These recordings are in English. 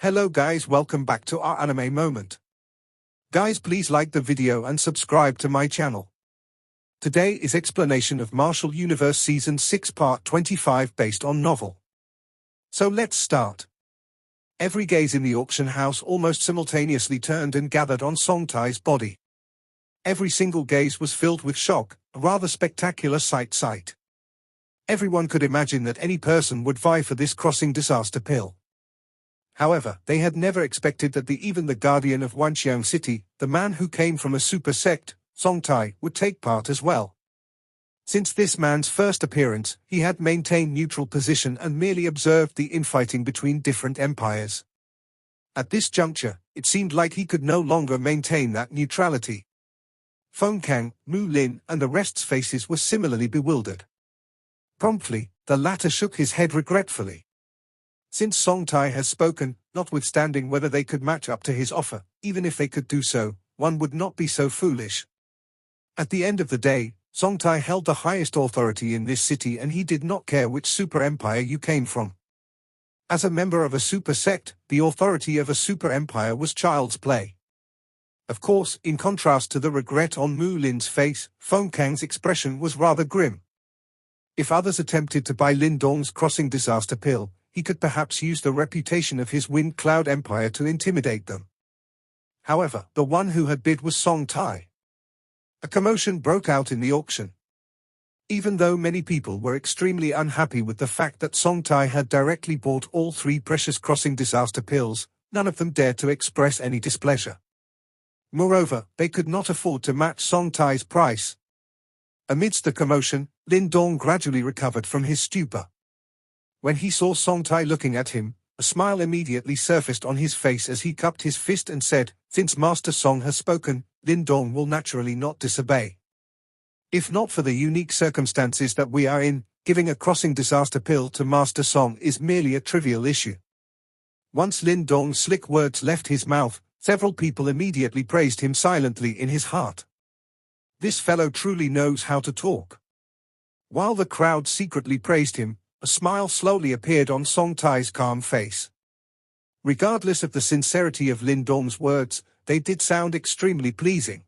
Hello guys, welcome back to our anime moment. Guys, please like the video and subscribe to my channel. Today is explanation of Martial Universe Season 6 Part 25 based on novel. So let's start. Every gaze in the auction house almost simultaneously turned and gathered on Songtai's body. Every single gaze was filled with shock, a rather spectacular sight. Everyone could imagine that any person would vie for this crossing disaster pill. However, they had never expected that even the guardian of Wanxiang City, the man who came from a super sect, Songtai, would take part as well. Since this man's first appearance, he had maintained neutral position and merely observed the infighting between different empires. At this juncture, it seemed like he could no longer maintain that neutrality. Feng Kang, Mu Lin, and the rest's faces were similarly bewildered. Promptly, the latter shook his head regretfully. Since Songtai has spoken, notwithstanding whether they could match up to his offer, even if they could do so, one would not be so foolish. At the end of the day, Songtai held the highest authority in this city and he did not care which super empire you came from. As a member of a super sect, the authority of a super empire was child's play. Of course, in contrast to the regret on Mu Lin's face, Feng Kang's expression was rather grim. If others attempted to buy Lin Dong's crossing disaster pill, he could perhaps use the reputation of his Wind Cloud Empire to intimidate them. However, the one who had bid was Songtai. A commotion broke out in the auction. Even though many people were extremely unhappy with the fact that Songtai had directly bought all three precious crossing disaster pills, none of them dared to express any displeasure. Moreover, they could not afford to match Songtai's price. Amidst the commotion, Lin Dong gradually recovered from his stupor. When he saw Songtai looking at him, a smile immediately surfaced on his face as he cupped his fist and said, "Since Master Song has spoken, Lin Dong will naturally not disobey. If not for the unique circumstances that we are in, giving a crossing disaster pill to Master Song is merely a trivial issue." Once Lin Dong's slick words left his mouth, several people immediately praised him silently in his heart. This fellow truly knows how to talk. While the crowd secretly praised him, a smile slowly appeared on Songtai's calm face. Regardless of the sincerity of Lin Dong's words, they did sound extremely pleasing.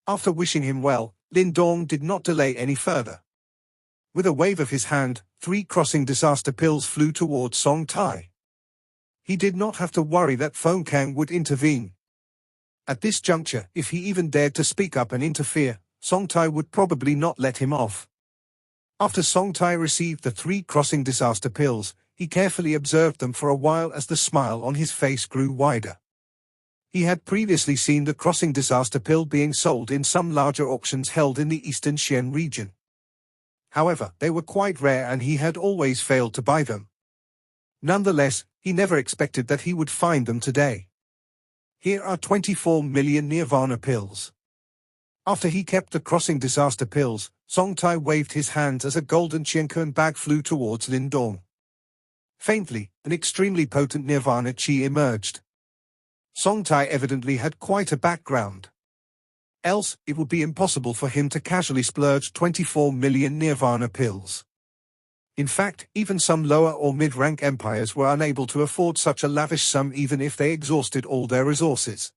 After wishing him well, Lin Dong did not delay any further. With a wave of his hand, three crossing disaster pills flew towards Songtai. He did not have to worry that Feng Kang would intervene. At this juncture, if he even dared to speak up and interfere, Songtai would probably not let him off. After Songtai received the three crossing disaster pills, he carefully observed them for a while as the smile on his face grew wider. He had previously seen the crossing disaster pill being sold in some larger auctions held in the eastern Xian region. However, they were quite rare and he had always failed to buy them. Nonetheless, he never expected that he would find them today. Here are 24 million Nirvana pills. After he kept the crossing disaster pills, Songtai waved his hands as a golden Qiankun bag flew towards Lin Dong. Faintly, an extremely potent Nirvana chi emerged. Songtai evidently had quite a background. Else, it would be impossible for him to casually splurge 24 million Nirvana pills. In fact, even some lower or mid-rank empires were unable to afford such a lavish sum even if they exhausted all their resources.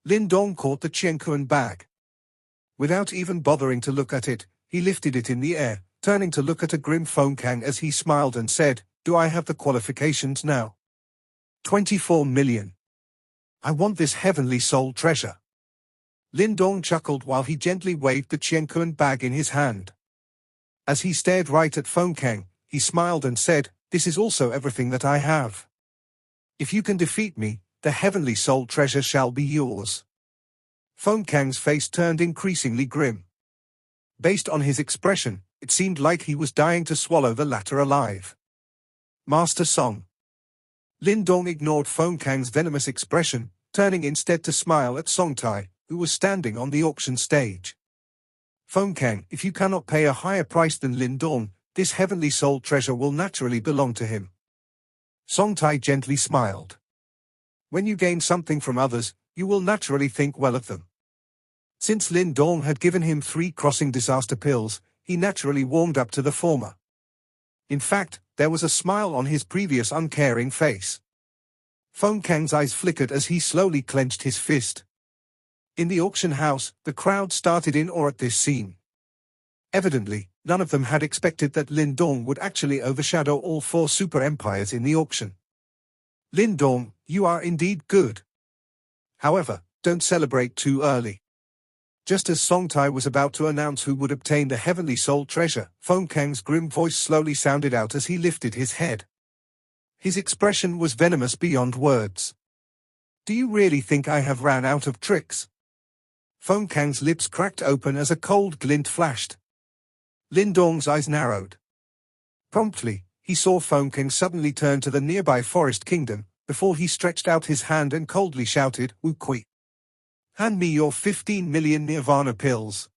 Lin Dong caught the Qiankun bag. Without even bothering to look at it, he lifted it in the air, turning to look at a grim Feng Kang as he smiled and said, "Do I have the qualifications now? 24 million. I want this heavenly soul treasure." Lin Dong chuckled while he gently waved the Qiankun bag in his hand. As he stared right at Feng Kang, he smiled and said, "This is also everything that I have. If you can defeat me, the heavenly soul treasure shall be yours." Feng Kang's face turned increasingly grim. Based on his expression, it seemed like he was dying to swallow the latter alive. "Master Song." Lin Dong ignored Feng Kang's venomous expression, turning instead to smile at Songtai, who was standing on the auction stage. "Feng Kang, if you cannot pay a higher price than Lin Dong, this heavenly soul treasure will naturally belong to him." Songtai gently smiled. "When you gain something from others, you will naturally think well of them." Since Lin Dong had given him three crossing disaster pills, he naturally warmed up to the former. In fact, there was a smile on his previous uncaring face. Feng Kang's eyes flickered as he slowly clenched his fist. In the auction house, the crowd started in awe at this scene. Evidently, none of them had expected that Lin Dong would actually overshadow all four super empires in the auction. Lin Dong, you are indeed good. However, don't celebrate too early. Just as Song Tai was about to announce who would obtain the heavenly soul treasure, Feng Kang's grim voice slowly sounded out as he lifted his head. His expression was venomous beyond words. Do you really think I have ran out of tricks? Feng Kang's lips cracked open as a cold glint flashed. Lin Dong's eyes narrowed. Promptly, he saw Feng Kang suddenly turn to the nearby forest kingdom, before he stretched out his hand and coldly shouted, Wu Kui. Hand me your 15 million nirvana pills.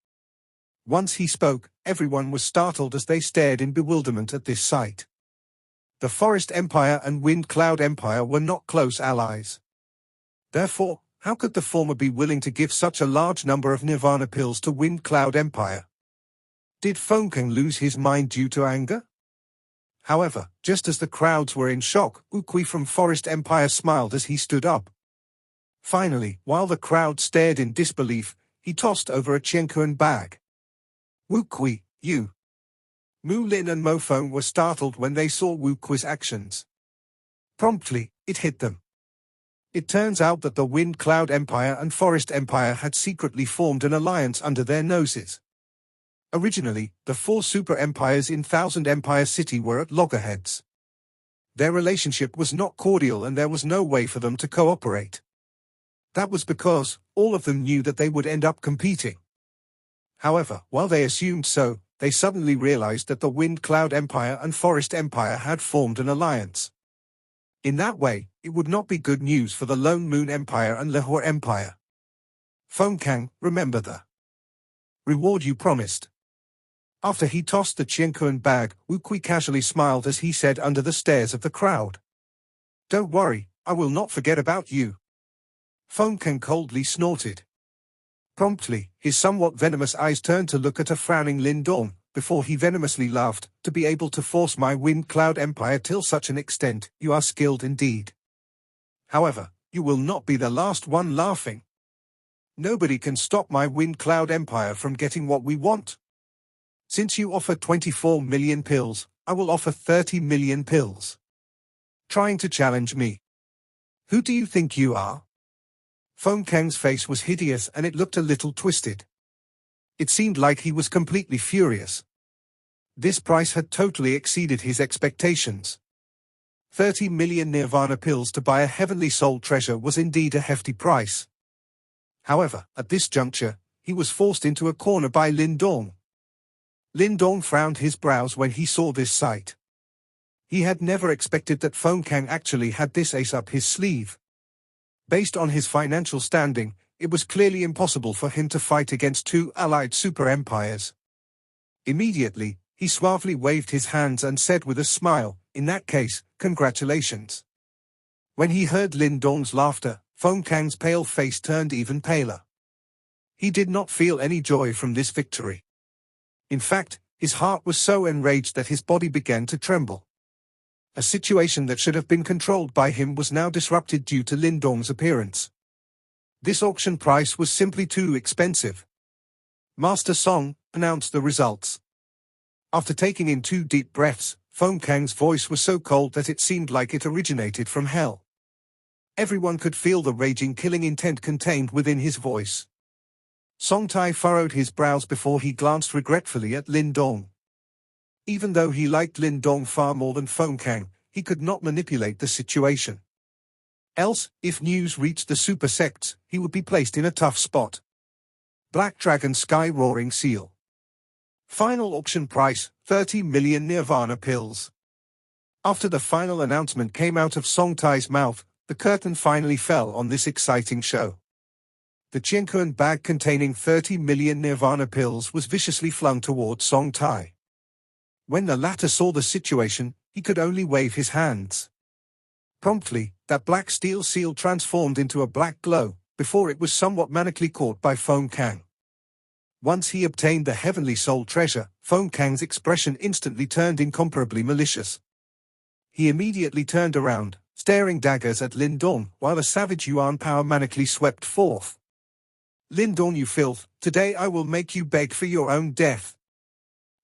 Once he spoke, everyone was startled as they stared in bewilderment at this sight. The Forest Empire and Wind Cloud Empire were not close allies. Therefore, how could the former be willing to give such a large number of nirvana pills to Wind Cloud Empire? Did Feng Kang lose his mind due to anger? However, just as the crowds were in shock, Wu Kui from Forest Empire smiled as he stood up. Finally, while the crowd stared in disbelief, he tossed over a Qianquan bag. Wu Kui, you. Mu Lin and Mo Feng were startled when they saw Wu Kui's actions. Promptly, it hit them. It turns out that the Wind Cloud Empire and Forest Empire had secretly formed an alliance under their noses. Originally, the four super empires in Thousand Empire City were at loggerheads. Their relationship was not cordial and there was no way for them to cooperate. That was because all of them knew that they would end up competing. However, while they assumed so, they suddenly realized that the Wind Cloud Empire and Forest Empire had formed an alliance. In that way, it would not be good news for the Lone Moon Empire and Lahore Empire. Feng Kang, remember the reward you promised. After he tossed the Qianquan bag, Wu Kui casually smiled as he said under the stares of the crowd. Don't worry, I will not forget about you. Feng Kang coldly snorted. Promptly, his somewhat venomous eyes turned to look at a frowning Lin Dong, before he venomously laughed, to be able to force my Wind Cloud Empire till such an extent, you are skilled indeed. However, you will not be the last one laughing. Nobody can stop my Wind Cloud Empire from getting what we want. Since you offer 24 million pills, I will offer 30 million pills. Trying to challenge me? Who do you think you are? Feng Kang's face was hideous and it looked a little twisted. It seemed like he was completely furious. This price had totally exceeded his expectations. 30 million nirvana pills to buy a heavenly soul treasure was indeed a hefty price. However, at this juncture, he was forced into a corner by Lin Dong. Lin Dong frowned his brows when he saw this sight. He had never expected that Feng Kang actually had this ace up his sleeve. Based on his financial standing, it was clearly impossible for him to fight against two allied super empires. Immediately, he suavely waved his hands and said with a smile, in that case, congratulations. When he heard Lin Dong's laughter, Feng Kang's pale face turned even paler. He did not feel any joy from this victory. In fact, his heart was so enraged that his body began to tremble. A situation that should have been controlled by him was now disrupted due to Lin Dong's appearance. This auction price was simply too expensive. Master Song announced the results. After taking in 2 deep breaths, Feng Kang's voice was so cold that it seemed like it originated from hell. Everyone could feel the raging killing intent contained within his voice. Song Tai furrowed his brows before he glanced regretfully at Lin Dong. Even though he liked Lin Dong far more than Feng Kang, he could not manipulate the situation. Else, if news reached the super sects, he would be placed in a tough spot. Black Dragon Sky Roaring Seal. Final auction price, 30 million nirvana pills. After the final announcement came out of Song Tai's mouth, the curtain finally fell on this exciting show. The Qianquan bag containing 30 million nirvana pills was viciously flung towards Song Tai. When the latter saw the situation, he could only wave his hands. Promptly, that black steel seal transformed into a black glow, before it was somewhat manically caught by Feng Kang. Once he obtained the heavenly soul treasure, Feng Kang's expression instantly turned incomparably malicious. He immediately turned around, staring daggers at Lindong while a savage yuan power manically swept forth. Lindong, you filth, today I will make you beg for your own death.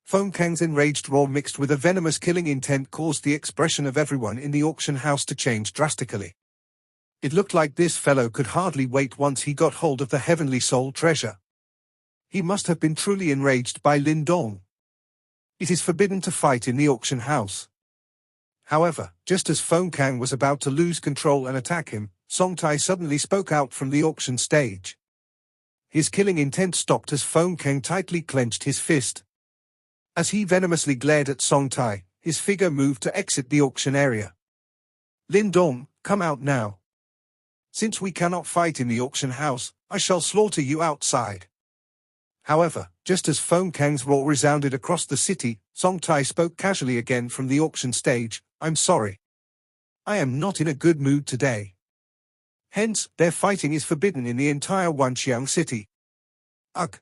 Feng Kang's enraged roar mixed with a venomous killing intent caused the expression of everyone in the auction house to change drastically. It looked like this fellow could hardly wait once he got hold of the heavenly soul treasure. He must have been truly enraged by Lindong. It is forbidden to fight in the auction house. However, just as Feng Kang was about to lose control and attack him, Song Tai suddenly spoke out from the auction stage. His killing intent stopped as Feng Kang tightly clenched his fist. As he venomously glared at Song Tai, his figure moved to exit the auction area. Lindong, come out now. Since we cannot fight in the auction house, I shall slaughter you outside. However, just as Feng Kang's roar resounded across the city, Song Tai spoke casually again from the auction stage, I'm sorry. I am not in a good mood today. Hence, their fighting is forbidden in the entire Wanxiang city. Ugh.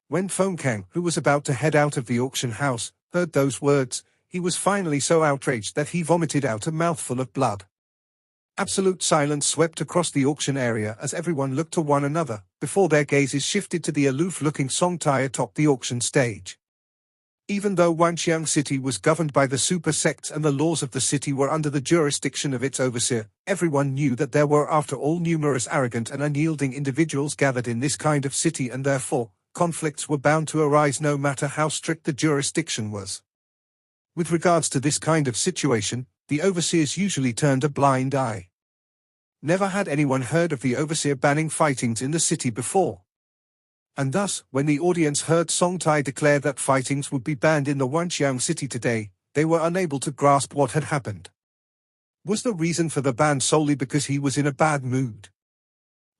When Feng Kang, who was about to head out of the auction house, heard those words, he was finally so outraged that he vomited out a mouthful of blood. Absolute silence swept across the auction area as everyone looked to one another, before their gazes shifted to the aloof-looking Song Tai atop the auction stage. Even though Wanxiang City was governed by the super sects and the laws of the city were under the jurisdiction of its overseer, everyone knew that there were after all numerous arrogant and unyielding individuals gathered in this kind of city, and therefore, conflicts were bound to arise no matter how strict the jurisdiction was. With regards to this kind of situation, the overseers usually turned a blind eye. Never had anyone heard of the overseer banning fightings in the city before. And thus, when the audience heard Song Tai declare that fightings would be banned in the Wanxiang city today, they were unable to grasp what had happened. Was the reason for the ban solely because he was in a bad mood?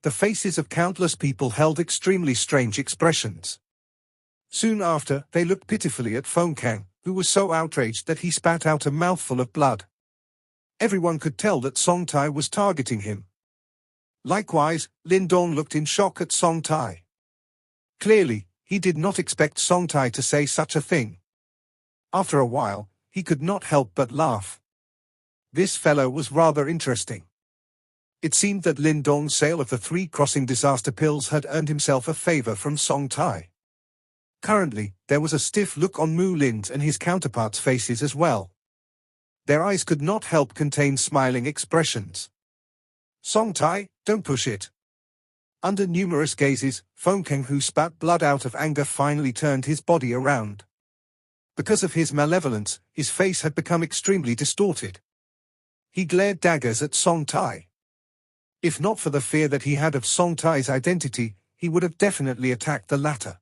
The faces of countless people held extremely strange expressions. Soon after, they looked pitifully at Feng Kang, who was so outraged that he spat out a mouthful of blood. Everyone could tell that Song Tai was targeting him. Likewise, Lindong looked in shock at Song Tai. Clearly, he did not expect Song Tai to say such a thing. After a while, he could not help but laugh. This fellow was rather interesting. It seemed that Lindong's sale of the 3 crossing disaster pills had earned himself a favor from Song Tai. Currently, there was a stiff look on Mu Lin's and his counterparts' faces as well. Their eyes could not help contain smiling expressions. Song Tai, don't push it. Under numerous gazes, Feng Kang, who spat blood out of anger, finally turned his body around. Because of his malevolence, his face had become extremely distorted. He glared daggers at Song Tai. If not for the fear that he had of Song Tai's identity, he would have definitely attacked the latter.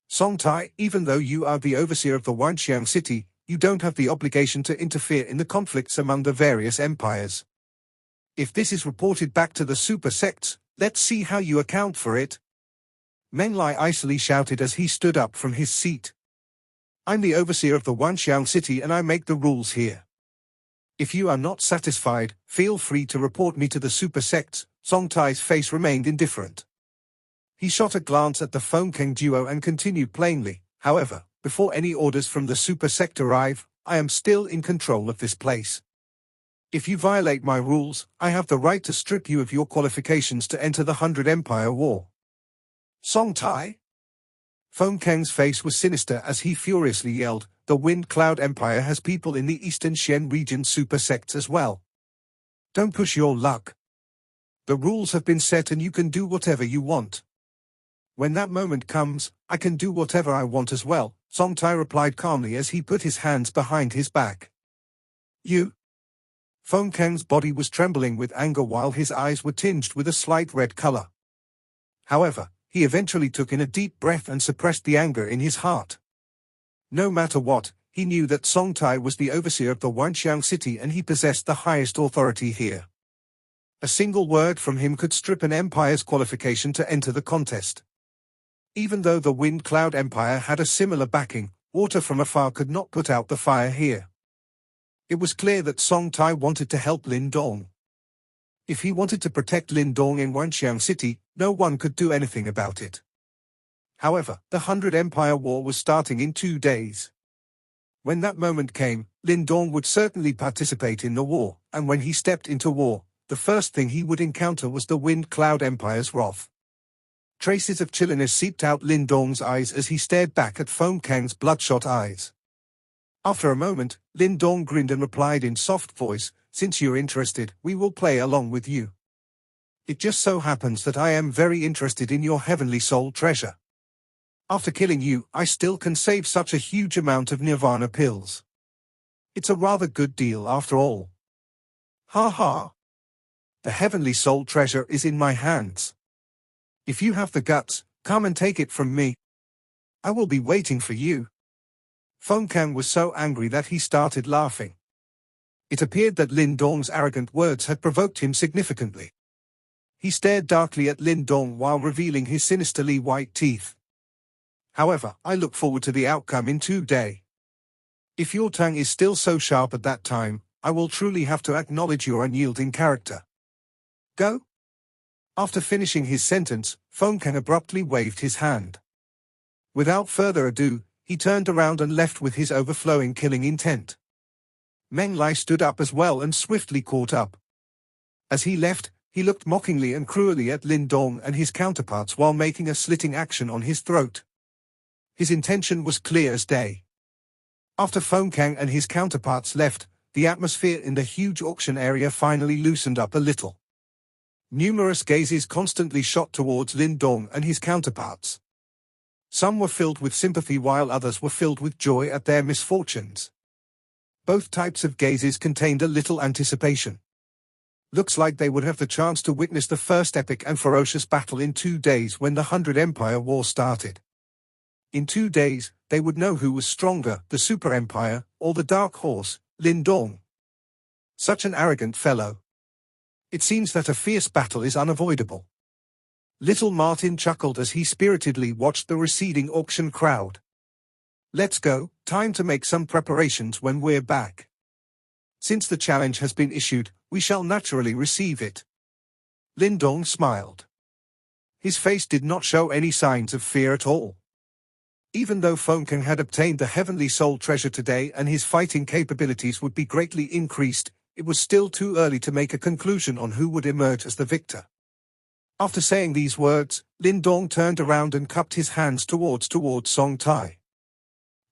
Song Tai, even though you are the overseer of the Wanxiang city, you don't have the obligation to interfere in the conflicts among the various empires. If this is reported back to the super sects, let's see how you account for it. Meng Lai icily shouted as he stood up from his seat. I'm the overseer of the Wanxiang city and I make the rules here. If you are not satisfied, feel free to report me to the super sects. Song Tai's face remained indifferent. He shot a glance at the Feng Kang duo and continued plainly, however, before any orders from the super sect arrive, I am still in control of this place. If you violate my rules, I have the right to strip you of your qualifications to enter the 100 Empire War. Song Tai? Feng Kang's face was sinister as he furiously yelled, the Wind Cloud Empire has people in the Eastern Xian region super sects as well. Don't push your luck. The rules have been set and you can do whatever you want. When that moment comes, I can do whatever I want as well, Song Tai replied calmly as he put his hands behind his back. You? Feng Kang's body was trembling with anger while his eyes were tinged with a slight red color. However, he eventually took in a deep breath and suppressed the anger in his heart. No matter what, he knew that Song Tai was the overseer of the Wanxiang city and he possessed the highest authority here. A single word from him could strip an empire's qualification to enter the contest. Even though the Wind Cloud Empire had a similar backing, water from afar could not put out the fire here. It was clear that Song Tai wanted to help Lindong. If he wanted to protect Lindong in Wanxiang City, no one could do anything about it. However, the 100 Empire War was starting in 2 days. When that moment came, Lin Dong would certainly participate in the war, and when he stepped into war, the first thing he would encounter was the Wind Cloud Empire's wrath. Traces of chilliness seeped out Lin Dong's eyes as he stared back at Feng Kang's bloodshot eyes. After a moment, Lin Dong grinned and replied in soft voice, "Since you're interested, we will play along with you. It just so happens that I am very interested in your heavenly soul treasure. After killing you, I still can save such a huge amount of nirvana pills. It's a rather good deal after all. Ha ha. The heavenly soul treasure is in my hands. If you have the guts, come and take it from me. I will be waiting for you." Feng Kang was so angry that he started laughing. It appeared that Lin Dong's arrogant words had provoked him significantly. He stared darkly at Lin Dong while revealing his sinisterly white teeth. "However, I look forward to the outcome in 2 days. If your tongue is still so sharp at that time, I will truly have to acknowledge your unyielding character. Go." After finishing his sentence, Feng Kang abruptly waved his hand. Without further ado, he turned around and left with his overflowing killing intent. Meng Lai stood up as well and swiftly caught up. As he left, he looked mockingly and cruelly at Lin Dong and his counterparts while making a slitting action on his throat. His intention was clear as day. After Feng Kang and his counterparts left, the atmosphere in the huge auction area finally loosened up a little. Numerous gazes constantly shot towards Lin Dong and his counterparts. Some were filled with sympathy while others were filled with joy at their misfortunes. Both types of gazes contained a little anticipation. Looks like they would have the chance to witness the first epic and ferocious battle in 2 days when the 100 Empire War started. In 2 days, they would know who was stronger, the Super Empire, or the Dark Horse, Lin Dong. Such an arrogant fellow. It seems that a fierce battle is unavoidable. Little Martin chuckled as he spiritedly watched the receding auction crowd. "Let's go, time to make some preparations when we're back. Since the challenge has been issued, we shall naturally receive it." Lin Dong smiled. His face did not show any signs of fear at all. Even though Feng Kang had obtained the heavenly soul treasure today and his fighting capabilities would be greatly increased, it was still too early to make a conclusion on who would emerge as the victor. After saying these words, Lin Dong turned around and cupped his hands towards Song Tai.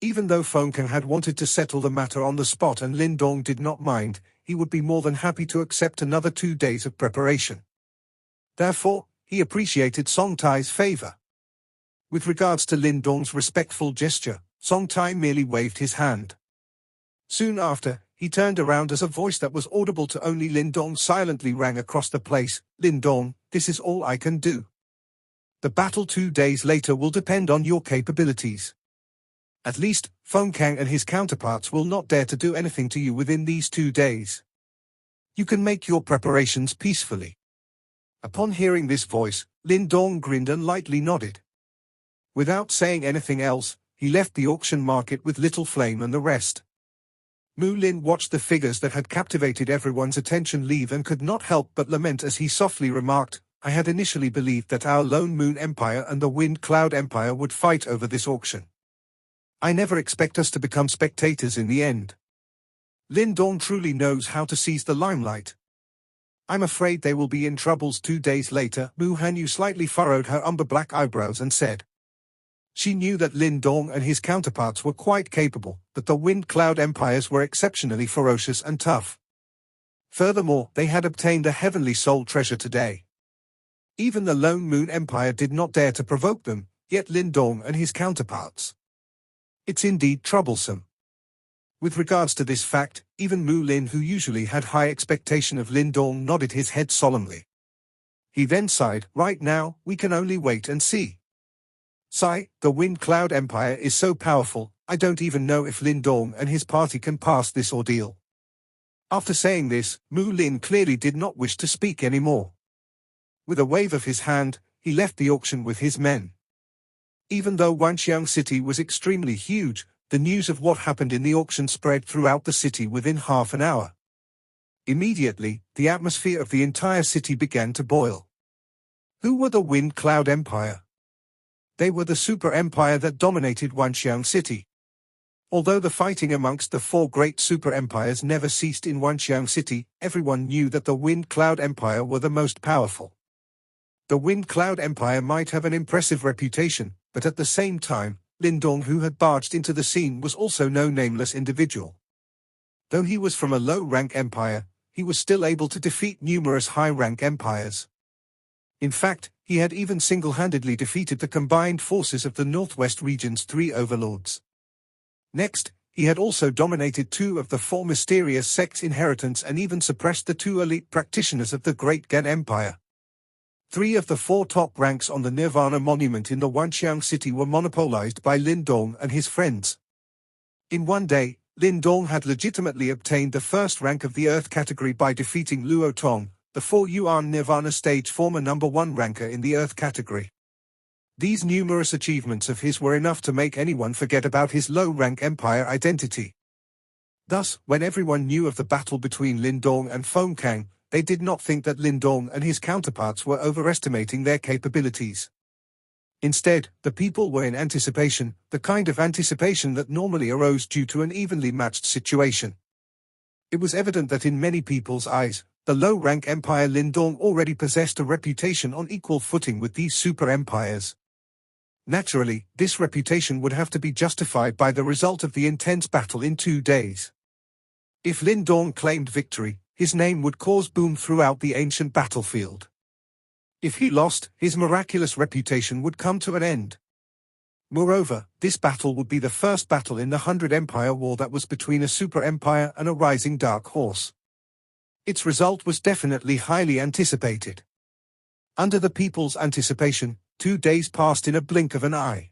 Even though Feng Kang had wanted to settle the matter on the spot and Lin Dong did not mind, he would be more than happy to accept another 2 days of preparation. Therefore, he appreciated Song Tai's favor. With regards to Lin Dong's respectful gesture, Song Tai merely waved his hand. Soon after, he turned around as a voice that was audible to only Lin Dong silently rang across the place. "Lin Dong, this is all I can do. The battle 2 days later will depend on your capabilities. At least, Feng Kang and his counterparts will not dare to do anything to you within these 2 days. You can make your preparations peacefully." Upon hearing this voice, Lin Dong grinned and lightly nodded. Without saying anything else, he left the auction market with Little Flame and the rest. Mu Lin watched the figures that had captivated everyone's attention leave and could not help but lament as he softly remarked, "I had initially believed that our Lone Moon Empire and the Wind Cloud Empire would fight over this auction. I never expect us to become spectators in the end. Lin Dong truly knows how to seize the limelight. I'm afraid they will be in troubles 2 days later." Mu Hanyu slightly furrowed her umber-black eyebrows and said. She knew that Lin Dong and his counterparts were quite capable, but the Wind Cloud Empires were exceptionally ferocious and tough. Furthermore, they had obtained the heavenly soul treasure today. Even the Lone Moon Empire did not dare to provoke them, yet Lin Dong and his counterparts. It's indeed troublesome. With regards to this fact, even Mu Lin, who usually had high expectation of Lin Dong, nodded his head solemnly. He then sighed, "Right now, we can only wait and see. Sigh, the Wind Cloud Empire is so powerful, I don't even know if Lin Dong and his party can pass this ordeal." After saying this, Mu Lin clearly did not wish to speak anymore. With a wave of his hand, he left the auction with his men. Even though Wanxiang City was extremely huge, the news of what happened in the auction spread throughout the city within half an hour. Immediately, the atmosphere of the entire city began to boil. Who were the Wind Cloud Empire? They were the super empire that dominated Wanxiang City. Although the fighting amongst the four great super empires never ceased in Wanxiang City, everyone knew that the Wind Cloud Empire were the most powerful. The Wind Cloud Empire might have an impressive reputation, but at the same time, Lindong, who had barged into the scene, was also no nameless individual. Though he was from a low-rank empire, he was still able to defeat numerous high-rank empires. In fact, he had even single-handedly defeated the combined forces of the Northwest region's three overlords. Next, he had also dominated two of the four mysterious sects' inheritance and even suppressed the two elite practitioners of the Great Gan Empire. Three of the four top ranks on the Nirvana monument in the Wanxiang city were monopolized by Lindong and his friends. In one day, Lindong had legitimately obtained the first rank of the Earth category by defeating Luo Tong, the 4-Yuan Nirvana stage former #1 ranker in the Earth category. These numerous achievements of his were enough to make anyone forget about his low-rank empire identity. Thus, when everyone knew of the battle between Lindong and Feng Kang, they did not think that Lindong and his counterparts were overestimating their capabilities. Instead, the people were in anticipation, the kind of anticipation that normally arose due to an evenly matched situation. It was evident that in many people's eyes, the low-rank empire Lindong already possessed a reputation on equal footing with these super empires. Naturally, this reputation would have to be justified by the result of the intense battle in 2 days. If Lindong claimed victory, his name would cause boom throughout the ancient battlefield. If he lost, his miraculous reputation would come to an end. Moreover, this battle would be the first battle in the 100 Empire War that was between a super empire and a rising dark horse. Its result was definitely highly anticipated. Under the people's anticipation, 2 days passed in a blink of an eye.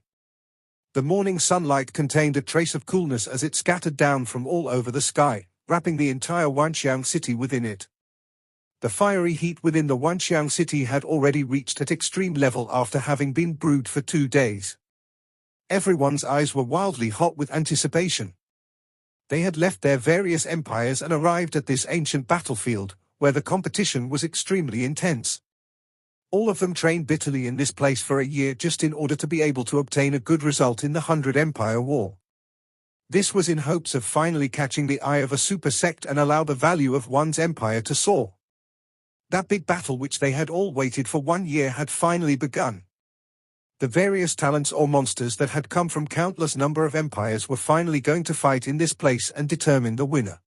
The morning sunlight contained a trace of coolness as it scattered down from all over the sky, wrapping the entire Wanxiang city within it. The fiery heat within the Wanxiang city had already reached at extreme level after having been brewed for 2 days. Everyone's eyes were wildly hot with anticipation. They had left their various empires and arrived at this ancient battlefield, where the competition was extremely intense. All of them trained bitterly in this place for a year just in order to be able to obtain a good result in the 100 Empire War. This was in hopes of finally catching the eye of a super sect and allow the value of one's empire to soar. That big battle which they had all waited for 1 year had finally begun. The various talents or monsters that had come from countless number of empires were finally going to fight in this place and determine the winner.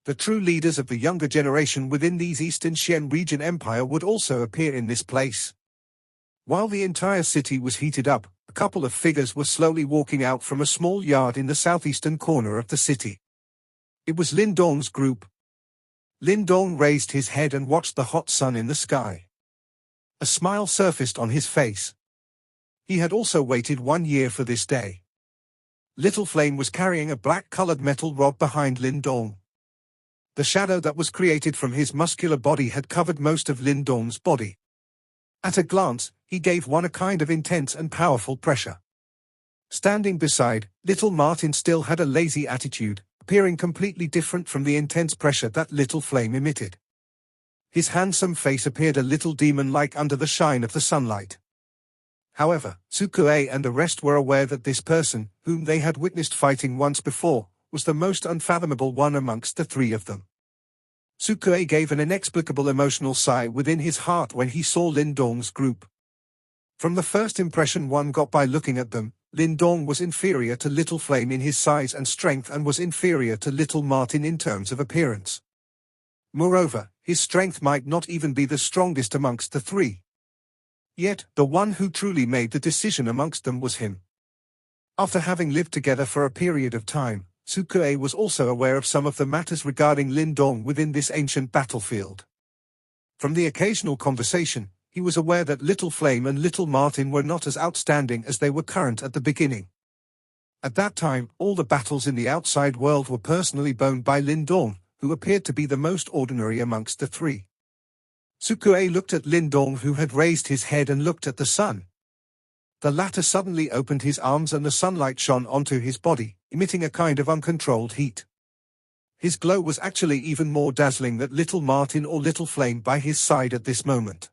The true leaders of the younger generation within these Eastern Xian region empire would also appear in this place. While the entire city was heated up, a couple of figures were slowly walking out from a small yard in the southeastern corner of the city. It was Lindong's group. Lindong raised his head and watched the hot sun in the sky. A smile surfaced on his face. He had also waited 1 year for this day. Little Flame was carrying a black-colored metal rod behind Lindong. The shadow that was created from his muscular body had covered most of Lindong's body. At a glance, he gave one a kind of intense and powerful pressure. Standing beside, Little Martin still had a lazy attitude, appearing completely different from the intense pressure that Little Flame emitted. His handsome face appeared a little demon-like under the shine of the sunlight. However, Tsukue and the rest were aware that this person, whom they had witnessed fighting once before, was the most unfathomable one amongst the three of them. Tsukue gave an inexplicable emotional sigh within his heart when he saw Lindong's group. From the first impression one got by looking at them, Lindong was inferior to Little Flame in his size and strength and was inferior to Little Martin in terms of appearance. Moreover, his strength might not even be the strongest amongst the three. Yet, the one who truly made the decision amongst them was him. After having lived together for a period of time, Tsukue was also aware of some of the matters regarding Lindong within this ancient battlefield. From the occasional conversation, he was aware that Little Flame and Little Martin were not as outstanding as they were current at the beginning. At that time, all the battles in the outside world were personally boned by Lindong, who appeared to be the most ordinary amongst the three. Tsukue looked at Lindong, who had raised his head and looked at the sun. The latter suddenly opened his arms and the sunlight shone onto his body, emitting a kind of uncontrolled heat. His glow was actually even more dazzling than Little Martin or Little Flame by his side at this moment.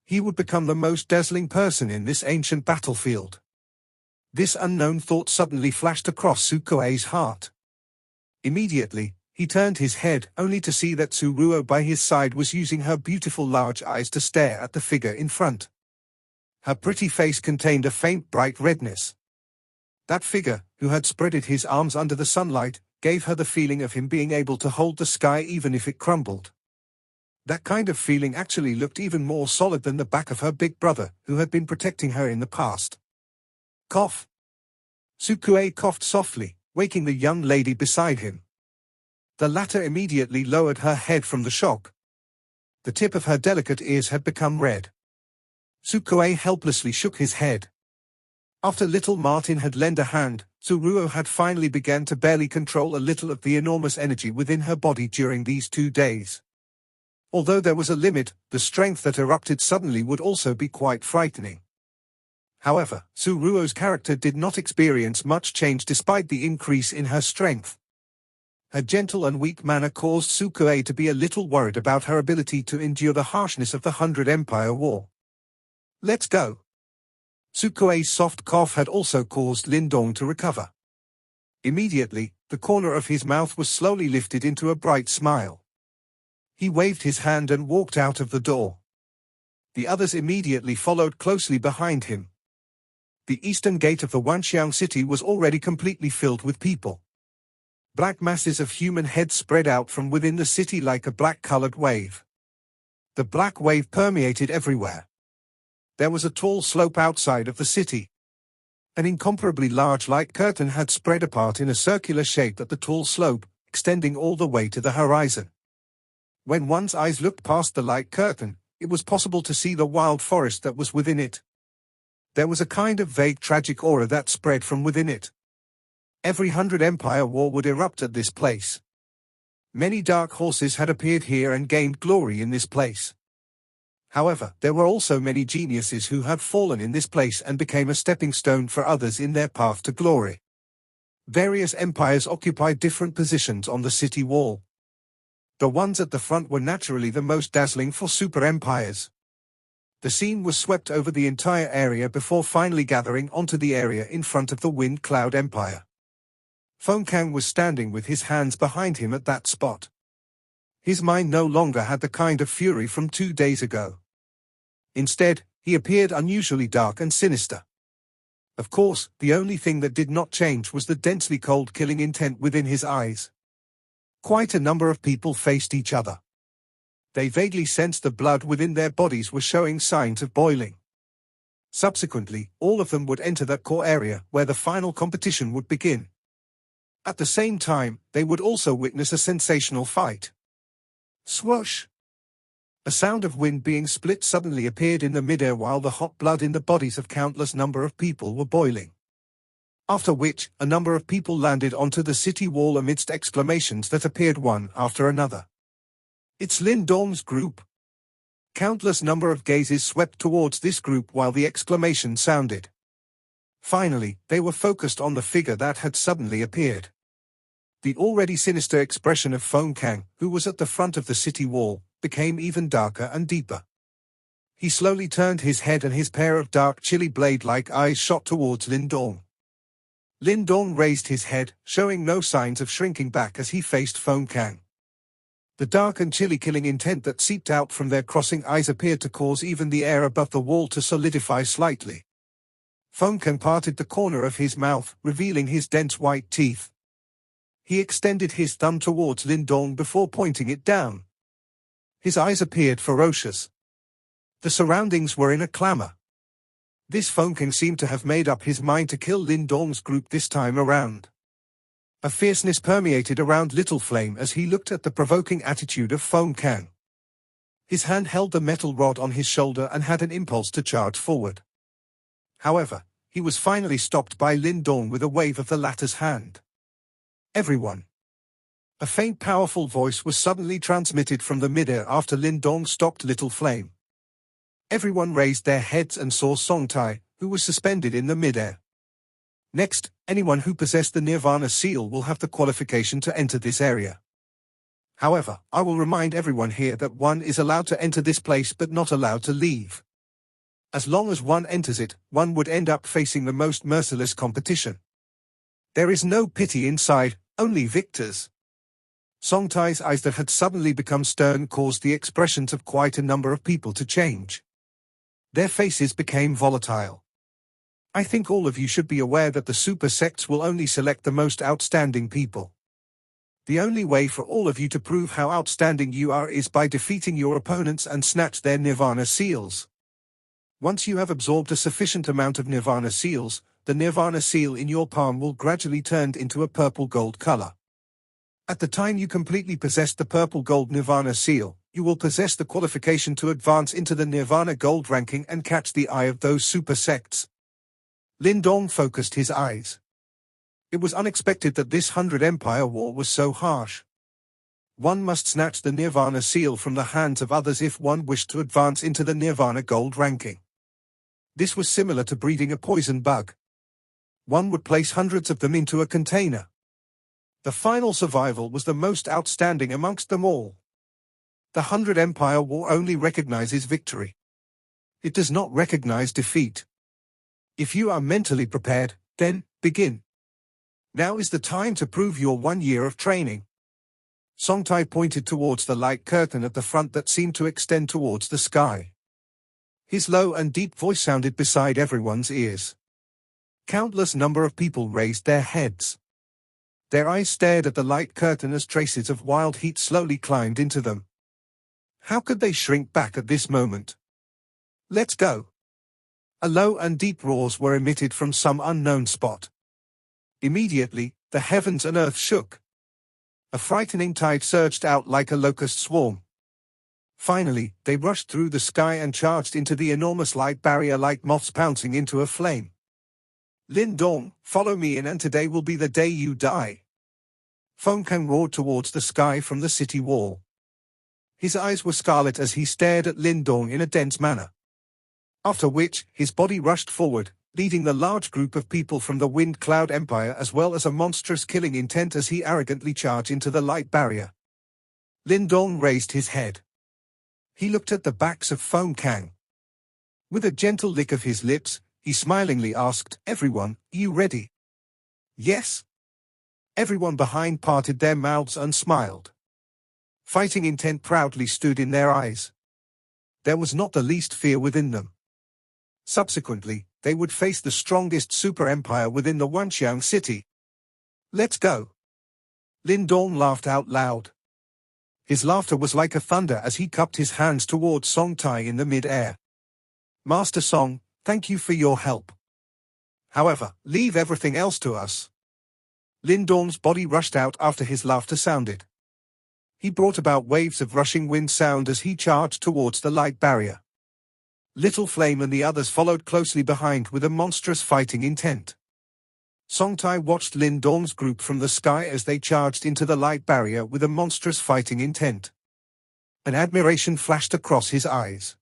He would become the most dazzling person in this ancient battlefield. This unknown thought suddenly flashed across Sukuei's heart. Immediately, he turned his head only to see that Tsuruo by his side was using her beautiful large eyes to stare at the figure in front. Her pretty face contained a faint bright redness. That figure, who had spreaded his arms under the sunlight, gave her the feeling of him being able to hold the sky even if it crumbled. That kind of feeling actually looked even more solid than the back of her big brother, who had been protecting her in the past. Cough. Sukuei coughed softly, waking the young lady beside him. The latter immediately lowered her head from the shock. The tip of her delicate ears had become red. Sukuei helplessly shook his head. After little Martin had lent a hand, Tsuruo had finally begun to barely control a little of the enormous energy within her body during these 2 days. Although there was a limit, the strength that erupted suddenly would also be quite frightening. However, Tsuruo's character did not experience much change despite the increase in her strength. Her gentle and weak manner caused Sukuei to be a little worried about her ability to endure the harshness of the 100 Empire War. Let's go. Sukuei's soft cough had also caused Lindong to recover. Immediately, the corner of his mouth was slowly lifted into a bright smile. He waved his hand and walked out of the door. The others immediately followed closely behind him. The eastern gate of the Wanxiang city was already completely filled with people. Black masses of human heads spread out from within the city like a black-colored wave. The black wave permeated everywhere. There was a tall slope outside of the city. An incomparably large light curtain had spread apart in a circular shape at the tall slope, extending all the way to the horizon. When one's eyes looked past the light curtain, it was possible to see the wild forest that was within it. There was a kind of vague tragic aura that spread from within it. Every 100 Empire War would erupt at this place. Many dark horses had appeared here and gained glory in this place. However, there were also many geniuses who had fallen in this place and became a stepping stone for others in their path to glory. Various empires occupied different positions on the city wall. The ones at the front were naturally the most dazzling for super empires. The scene was swept over the entire area before finally gathering onto the area in front of the Wind Cloud Empire. Fengkang was standing with his hands behind him at that spot. His mind no longer had the kind of fury from 2 days ago. Instead, he appeared unusually dark and sinister. Of course, the only thing that did not change was the densely cold killing intent within his eyes. Quite a number of people faced each other. They vaguely sensed the blood within their bodies was showing signs of boiling. Subsequently, all of them would enter that core area where the final competition would begin. At the same time, they would also witness a sensational fight. Swoosh! A sound of wind being split suddenly appeared in the midair while the hot blood in the bodies of countless number of people were boiling. After which, a number of people landed onto the city wall amidst exclamations that appeared one after another. It's Lindong's group. Countless number of gazes swept towards this group while the exclamation sounded. Finally, they were focused on the figure that had suddenly appeared. The already sinister expression of Fengkang, who was at the front of the city wall, became even darker and deeper. He slowly turned his head and his pair of dark chilly blade-like eyes shot towards Lindong. Lindong raised his head, showing no signs of shrinking back as he faced Fengkang. The dark and chilly killing intent that seeped out from their crossing eyes appeared to cause even the air above the wall to solidify slightly. Fengkang parted the corner of his mouth, revealing his dense white teeth. He extended his thumb towards Lindong before pointing it down. His eyes appeared ferocious. The surroundings were in a clamor. This Fengkang seemed to have made up his mind to kill Lindong's group this time around. A fierceness permeated around Little Flame as he looked at the provoking attitude of Fengkang. His hand held the metal rod on his shoulder and had an impulse to charge forward. However, he was finally stopped by Lindong with a wave of the latter's hand. Everyone. A faint powerful voice was suddenly transmitted from the midair after Lindong stopped Little Flame. Everyone raised their heads and saw Songtai, who was suspended in the midair. Next, anyone who possessed the Nirvana seal will have the qualification to enter this area. However, I will remind everyone here that one is allowed to enter this place but not allowed to leave. As long as one enters it, one would end up facing the most merciless competition. There is no pity inside, only victors. Songtai's eyes that had suddenly become stern caused the expressions of quite a number of people to change. Their faces became volatile. I think all of you should be aware that the super sects will only select the most outstanding people. The only way for all of you to prove how outstanding you are is by defeating your opponents and snatch their Nirvana seals. Once you have absorbed a sufficient amount of Nirvana seals, the Nirvana seal in your palm will gradually turn into a purple-gold color. At the time you completely possess the purple-gold Nirvana seal, you will possess the qualification to advance into the Nirvana gold ranking and catch the eye of those super sects. Lin Dong focused his eyes. It was unexpected that this 100 Empire War was so harsh. One must snatch the Nirvana seal from the hands of others if one wished to advance into the Nirvana gold ranking. This was similar to breeding a poison bug. One would place hundreds of them into a container. The final survival was the most outstanding amongst them all. The 100 Empire War only recognizes victory. It does not recognize defeat. If you are mentally prepared, then begin. Now is the time to prove your 1 year of training. Songtai pointed towards the light curtain at the front that seemed to extend towards the sky. His low and deep voice sounded beside everyone's ears. Countless number of people raised their heads. Their eyes stared at the light curtain as traces of wild heat slowly climbed into them. How could they shrink back at this moment? Let's go. A low and deep roars were emitted from some unknown spot. Immediately, the heavens and earth shook. A frightening tide surged out like a locust swarm. Finally, they rushed through the sky and charged into the enormous light barrier like moths pouncing into a flame. Lin Dong, follow me in and today will be the day you die. Feng Kang roared towards the sky from the city wall. His eyes were scarlet as he stared at Lin Dong in a dense manner. After which, his body rushed forward, leading the large group of people from the Wind Cloud Empire as well as a monstrous killing intent as he arrogantly charged into the light barrier. Lin Dong raised his head. He looked at the backs of Feng Kang. With a gentle lick of his lips, he smilingly asked, "Everyone, you ready?" Yes. Everyone behind parted their mouths and smiled. Fighting intent proudly stood in their eyes. There was not the least fear within them. Subsequently, they would face the strongest super empire within the Wanxiang city. Let's go. Lin Dong laughed out loud. His laughter was like a thunder as he cupped his hands towards Songtai in the mid-air. Master Song, thank you for your help. However, leave everything else to us. Lin Dong's body rushed out after his laughter sounded. He brought about waves of rushing wind sound as he charged towards the light barrier. Little Flame and the others followed closely behind with a monstrous fighting intent. Songtai watched Lin Dong's group from the sky as they charged into the light barrier with a monstrous fighting intent. An admiration flashed across his eyes.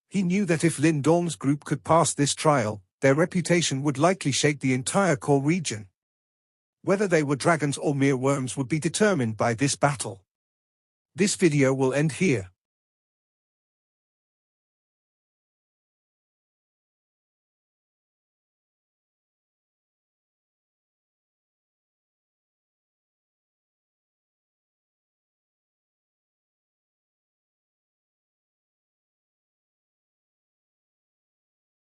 He knew that if Lin Dong's group could pass this trial, their reputation would likely shake the entire core region. Whether they were dragons or mere worms would be determined by this battle. This video will end here.